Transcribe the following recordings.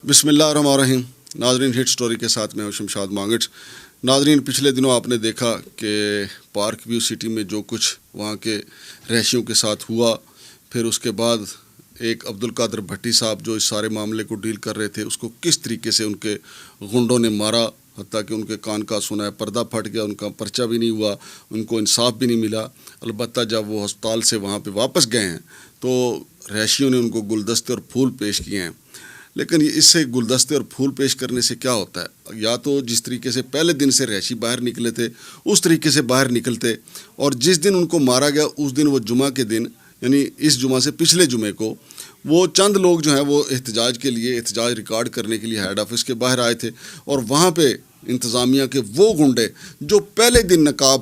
بسم اللہ الرحمن الرحیم. ناظرین، ہٹ سٹوری کے ساتھ میں ہوں شمشاد مانگٹ. ناظرین، پچھلے دنوں آپ نے دیکھا کہ پارک ویو سٹی میں جو کچھ وہاں کے رہائشیوں کے ساتھ ہوا، پھر اس کے بعد ایک عبدالقادر بھٹی صاحب جو اس سارے معاملے کو ڈیل کر رہے تھے، اس کو کس طریقے سے ان کے غنڈوں نے مارا، حتیٰ کہ ان کے کان کا سنا ہے پردہ پھٹ گیا، ان کا پرچہ بھی نہیں ہوا، ان کو انصاف بھی نہیں ملا. البتہ جب وہ ہسپتال سے وہاں پہ واپس گئے ہیں تو رہائشیوں نے ان کو گلدستے اور پھول پیش کیے ہیں. لیکن اس سے گلدستے اور پھول پیش کرنے سے کیا ہوتا ہے؟ یا تو جس طریقے سے پہلے دن سے رہائشی باہر نکلے تھے اس طریقے سے باہر نکلتے، اور جس دن ان کو مارا گیا اس دن وہ جمعہ کے دن، یعنی اس جمعہ سے پچھلے جمعے کو، وہ چند لوگ جو ہیں وہ احتجاج ریکارڈ کرنے کے لیے ہیڈ آفس کے باہر آئے تھے، اور وہاں پہ انتظامیہ کے وہ گنڈے جو پہلے دن نقاب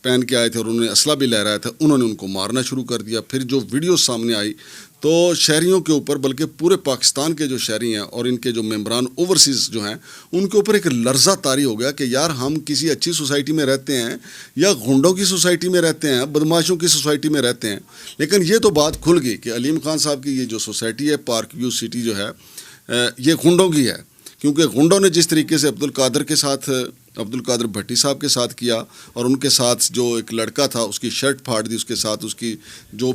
پہن کے آئے تھے اور انہوں نے اسلحہ بھی لہرایا تھا، انہوں نے ان کو مارنا شروع کر دیا. پھر جو ویڈیو سامنے آئی تو شہریوں کے اوپر، بلکہ پورے پاکستان کے جو شہری ہیں اور ان کے جو ممبران اوورسیز جو ہیں، ان کے اوپر ایک لرزہ طاری ہو گیا کہ یار ہم کسی اچھی سوسائٹی میں رہتے ہیں یا غنڈوں کی سوسائٹی میں رہتے ہیں، بدماشوں کی سوسائٹی میں رہتے ہیں. لیکن یہ تو بات کھل گئی کہ علیم خان صاحب کی یہ جو سوسائٹی ہے پارک ویو سٹی جو ہے یہ غنڈوں کی ہے، کیونکہ غنڈوں نے جس طریقے سے عبدالقادر بھٹی صاحب کے ساتھ کیا، اور ان کے ساتھ جو ایک لڑکا تھا اس کی شرٹ پھاڑ دی، اس کے ساتھ اس کی جو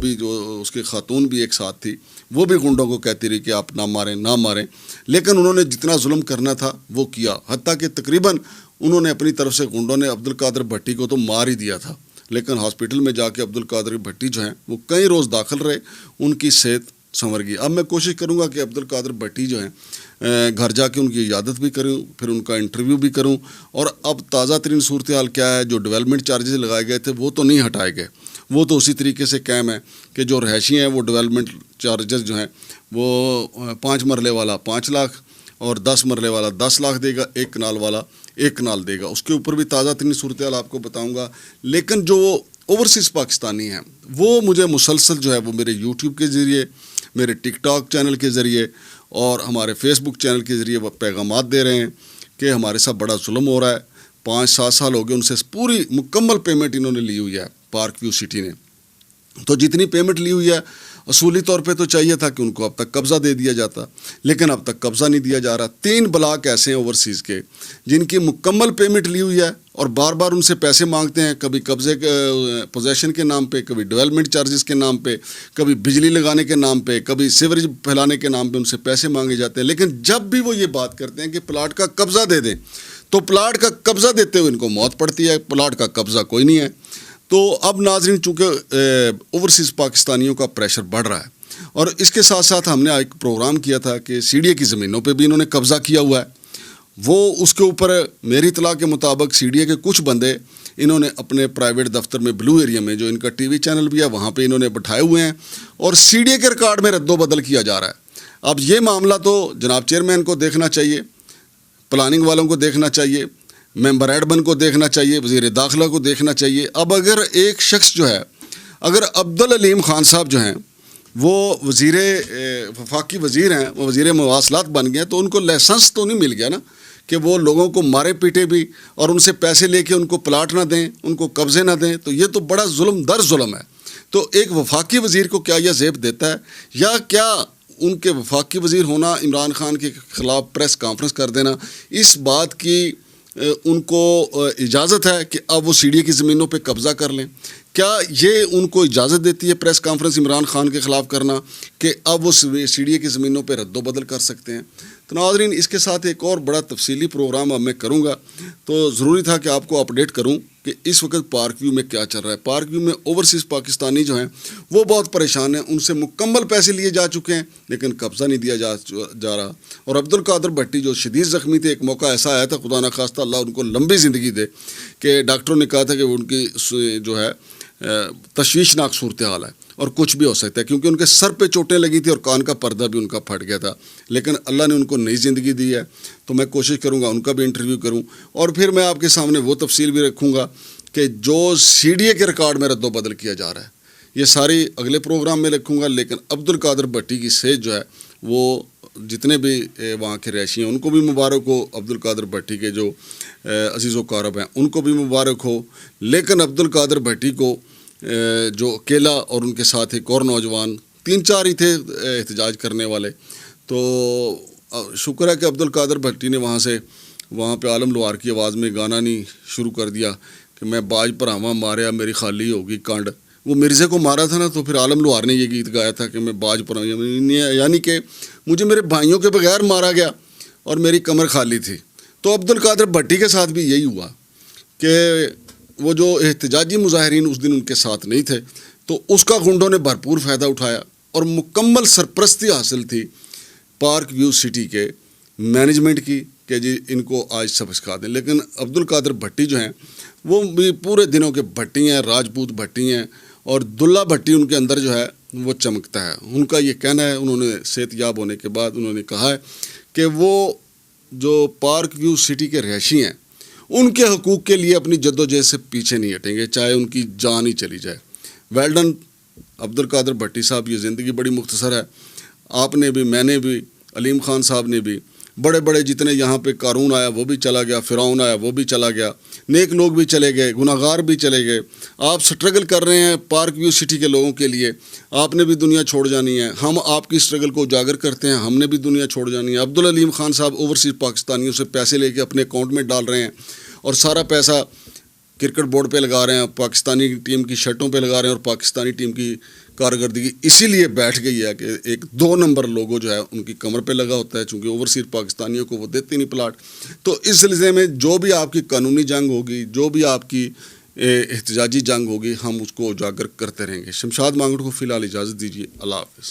اس کی خاتون بھی ایک ساتھ تھی، وہ بھی غنڈوں کو کہتی رہی کہ آپ نہ ماریں. لیکن انہوں نے جتنا ظلم کرنا تھا وہ کیا، حتیٰ کہ تقریباً انہوں نے اپنی طرف سے غنڈوں نے عبدالقادر بھٹی کو تو مار ہی دیا تھا. لیکن ہاسپٹل میں جا کے عبدالقادر بھٹی جو ہیں وہ کئی روز داخل رہے، ان کی صحت سنور گئی. اب میں کوشش کروں گا کہ عبدالقادر بھٹی جو ہیں گھر جا کے ان کی عیادت بھی کروں، پھر ان کا انٹرویو بھی کروں، اور اب تازہ ترین صورتحال کیا ہے. جو ڈیولپمنٹ چارجز لگائے گئے تھے وہ تو نہیں ہٹائے گئے، وہ تو اسی طریقے سے قائم ہے کہ جو رہائشی ہیں وہ ڈیولپمنٹ چارجز جو ہیں وہ 5 مرلے والا 5 لاکھ اور 10 مرلے والا 10 لاکھ دے گا، 1 کنال والا 1 کنال دے گا. اس کے اوپر بھی تازہ ترین صورتحال آپ کو بتاؤں گا. لیکن جو اوورسیز پاکستانی ہیں وہ مجھے مسلسل جو ہے وہ میرے یوٹیوب کے ذریعے، میرے ٹک ٹاک چینل کے ذریعے اور ہمارے فیس بک چینل کے ذریعے وہ پیغامات دے رہے ہیں کہ ہمارے ساتھ بڑا ظلم ہو رہا ہے. 5-7 سال ہو گئے ان سے پوری مکمل پیمنٹ انہوں نے لی ہوئی ہے پارک ویو سٹی نے. تو جتنی پیمنٹ لی ہوئی ہے اصولی طور پہ تو چاہیے تھا کہ ان کو اب تک قبضہ دے دیا جاتا، لیکن اب تک قبضہ نہیں دیا جا رہا. 3 بلاک ایسے ہیں اوورسیز کے جن کی مکمل پیمنٹ لی ہوئی ہے اور بار بار ان سے پیسے مانگتے ہیں، کبھی قبضے پوزیشن کے نام پہ، کبھی ڈیولپمنٹ چارجز کے نام پہ، کبھی بجلی لگانے کے نام پہ، کبھی سیوریج پھیلانے کے نام پہ ان سے پیسے مانگے جاتے ہیں. لیکن جب بھی وہ یہ بات کرتے ہیں کہ پلاٹ کا قبضہ دے دیں تو پلاٹ کا قبضہ دیتے ہوئے ان کو موت پڑتی ہے. پلاٹ کا قبضہ کوئی نہیں ہے. تو اب ناظرین، چونکہ اوورسیز پاکستانیوں کا پریشر بڑھ رہا ہے، اور اس کے ساتھ ساتھ ہم نے ایک پروگرام کیا تھا کہ سی ڈی اے کی زمینوں پہ بھی انہوں نے قبضہ کیا ہوا ہے. وہ اس کے اوپر میری اطلاع کے مطابق سی ڈی اے کے کچھ بندے انہوں نے اپنے پرائیویٹ دفتر میں بلو ایریا میں، جو ان کا ٹی وی چینل بھی ہے، وہاں پہ انہوں نے بٹھائے ہوئے ہیں، اور سی ڈی اے کے ریکارڈ میں رد و بدل کیا جا رہا ہے. اب یہ معاملہ تو جناب چیئرمین کو دیکھنا چاہیے، پلاننگ والوں کو دیکھنا چاہیے، ممبر ایڈمن کو دیکھنا چاہیے، وزیر داخلہ کو دیکھنا چاہیے. اب اگر ایک شخص جو ہے، اگر عبدالعلیم خان صاحب جو ہیں وہ وفاقی وزیر ہیں، وہ وزیر مواصلات بن گئے ہیں، تو ان کو لائسنس تو نہیں مل گیا نا کہ وہ لوگوں کو مارے پیٹے بھی اور ان سے پیسے لے کے ان کو پلاٹ نہ دیں، ان کو قبضے نہ دیں. تو یہ تو بڑا ظلم در ظلم ہے. تو ایک وفاقی وزیر کو کیا یہ زیب دیتا ہے، یا کیا ان کے وفاقی وزیر ہونا عمران خان کے خلاف پریس کانفرنس کر دینا، اس بات کی ان کو اجازت ہے کہ اب وہ سی ڈی اے کی زمینوں پہ قبضہ کر لیں؟ کیا یہ ان کو اجازت دیتی ہے پریس کانفرنس عمران خان کے خلاف کرنا کہ اب وہ سی ڈی اے کی زمینوں پہ رد و بدل کر سکتے ہیں؟ تو ناظرین، اس کے ساتھ ایک اور بڑا تفصیلی پروگرام اب میں کروں گا، تو ضروری تھا کہ آپ کو اپڈیٹ کروں کہ اس وقت پارک ویو میں کیا چل رہا ہے. پارک ویو میں اوورسیز پاکستانی جو ہیں وہ بہت پریشان ہیں، ان سے مکمل پیسے لیے جا چکے ہیں لیکن قبضہ نہیں دیا جا رہا. اور عبدالقادر بھٹی جو شدید زخمی تھے، ایک موقع ایسا آیا تھا، خدا نخواستہ اللہ ان کو لمبی زندگی دے، کہ ڈاکٹروں نے کہا تھا کہ ان کی جو ہے تشویشناک صورتحال ہے اور کچھ بھی ہو سکتا ہے، کیونکہ ان کے سر پہ چوٹیں لگی تھی اور کان کا پردہ بھی ان کا پھٹ گیا تھا. لیکن اللہ نے ان کو نئی زندگی دی ہے، تو میں کوشش کروں گا ان کا بھی انٹرویو کروں، اور پھر میں آپ کے سامنے وہ تفصیل بھی رکھوں گا کہ جو سی ڈی اے کے ریکارڈ میں رد و بدل کیا جا رہا ہے، یہ ساری اگلے پروگرام میں رکھوں گا. لیکن عبدالقادر بھٹی کی صحت جو ہے وہ جتنے بھی وہاں کے رہائشی ہیں ان کو بھی مبارک ہو، عبدالقادر بھٹی کے جو عزیز و اقارب ہیں ان کو بھی مبارک ہو. لیکن عبدالقادر بھٹی کو جو اکیلا اور ان کے ساتھ ایک اور نوجوان 3-4 ہی تھے احتجاج کرنے والے، تو شکر ہے کہ عبد القادر بھٹی نے وہاں پہ عالم لوہار کی آواز میں گانا نہیں شروع کر دیا کہ میں باج پراواں ماریا میری خالی ہوگی کانڈ. وہ مرزے کو مارا تھا نا، تو پھر عالم لوہار نے یہ گیت گایا تھا کہ میں باج پراواں، یعنی کہ مجھے میرے بھائیوں کے بغیر مارا گیا اور میری کمر خالی تھی. تو عبد القادر بھٹی کے ساتھ بھی یہی ہوا کہ وہ جو احتجاجی مظاہرین اس دن ان کے ساتھ نہیں تھے، تو اس کا گنڈوں نے بھرپور فائدہ اٹھایا اور مکمل سرپرستی حاصل تھی پارک ویو سٹی کے مینجمنٹ کی کہ جی ان کو آج سبق سکھا دیں. لیکن عبد القادر بھٹی جو ہیں وہ بھی پورے دنوں کے بھٹی ہیں، راجپوت بھٹی ہیں، اور دلہ بھٹی ان کے اندر جو ہے وہ چمکتا ہے. ان کا یہ کہنا ہے، انہوں نے صحت یاب ہونے کے بعد انہوں نے کہا ہے کہ وہ جو پارک ویو سٹی کے رہائشی ہیں ان کے حقوق کے لیے اپنی جد و جہد سے پیچھے نہیں ہٹیں گے، چاہے ان کی جان ہی چلی جائے. ویل ڈن عبد القادر بھٹی صاحب. یہ زندگی بڑی مختصر ہے. آپ نے بھی، میں نے بھی، علیم خان صاحب نے بھی، بڑے بڑے جتنے یہاں پہ قارون آیا وہ بھی چلا گیا، فرعون آیا وہ بھی چلا گیا، نیک لوگ بھی چلے گئے، گناہ گار بھی چلے گئے. آپ سٹرگل کر رہے ہیں پارک ویو سٹی کے لوگوں کے لیے، آپ نے بھی دنیا چھوڑ جانی ہے. ہم آپ کی سٹرگل کو اجاگر کرتے ہیں، ہم نے بھی دنیا چھوڑ جانی ہے. عبدالعلیم خان صاحب اوورسیز پاکستانیوں سے پیسے لے کے اپنے اکاؤنٹ میں ڈال رہے ہیں اور سارا پیسہ کرکٹ بورڈ پہ لگا رہے ہیں، پاکستانی ٹیم کی شرٹوں پہ لگا رہے ہیں، اور پاکستانی ٹیم کی کارکردگی اسی لیے بیٹھ گئی ہے کہ ایک 2 نمبر لوگو جو ہے ان کی کمر پہ لگا ہوتا ہے، چونکہ اوورسیز پاکستانیوں کو وہ دیتے نہیں پلاٹ. تو اس سلسلے میں جو بھی آپ کی قانونی جنگ ہوگی، جو بھی آپ کی احتجاجی جنگ ہوگی، ہم اس کو اجاگر کرتے رہیں گے. شمشاد مانگڑ کو فی الحال اجازت دیجیے. اللہ حافظ.